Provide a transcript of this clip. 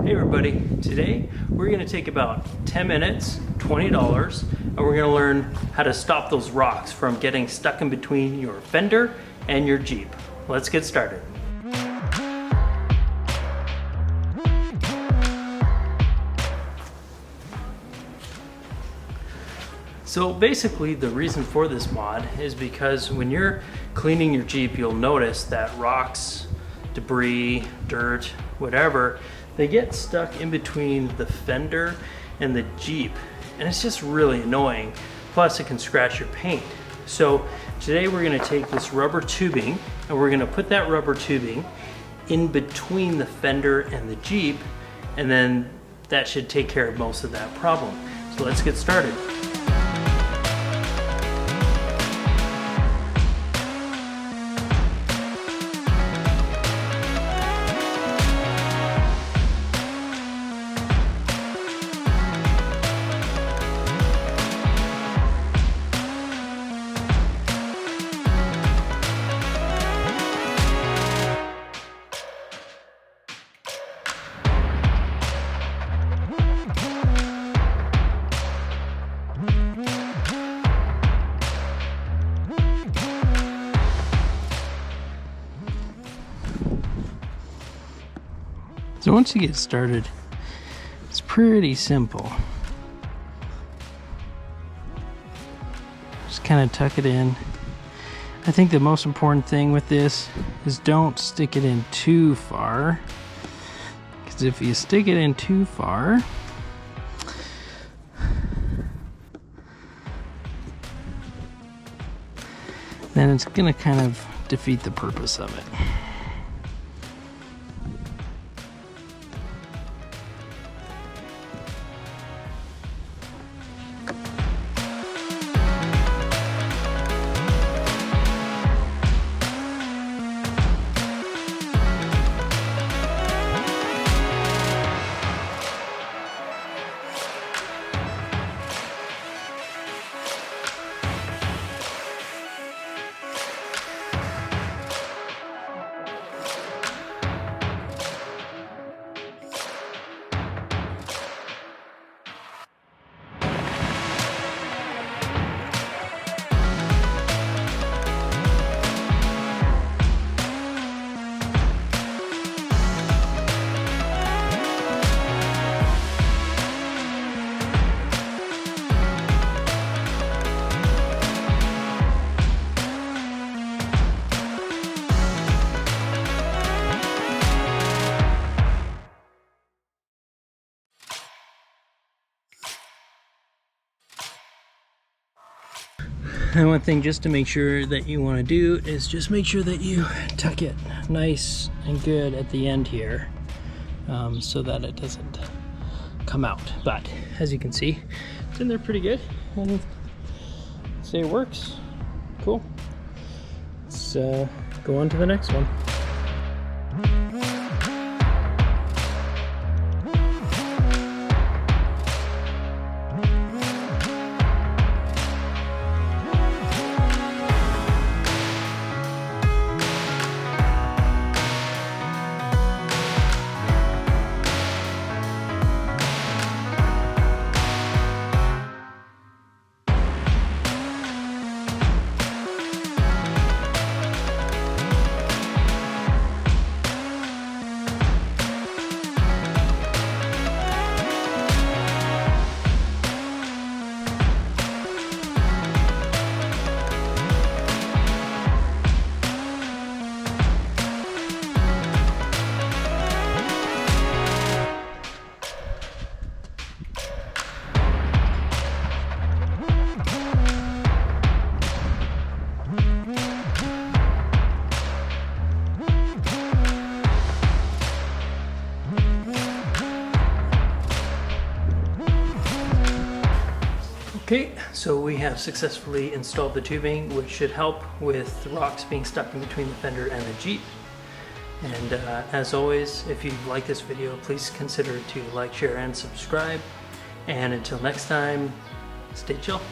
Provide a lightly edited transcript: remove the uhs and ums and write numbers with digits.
Hey everybody, today we're going to take about 10 minutes, $20, and we're going to learn how to stop those rocks from getting stuck in between your fender and your Jeep. Let's get started. So basically the reason for this mod is because when you're cleaning your Jeep, you'll notice that rocks, debris, dirt, whatever, they get stuck in between the fender and the Jeep, and it's just really annoying. Plus it can scratch your paint. So today we're going to take this rubber tubing and we're going to put that rubber tubing in between the fender and the Jeep, and then that should take care of most of that problem. So let's get started. So once you get started, it's pretty simple. Just kind of tuck it in. I think the most important thing with this is don't stick it in too far, because if you stick it in too far, then it's gonna kind of defeat the purpose of it. And one thing just to make sure that you want to do is just make sure that you tuck it nice and good at the end here, so that it doesn't come out. But as you can see, it's in there pretty good, and say it works. Cool. Let's go on to the next one. Okay, so we have successfully installed the tubing, which should help with the rocks being stuck in between the fender and the Jeep. And as always, if you like this video, please consider to like, share, and subscribe. And until next time, stay chill.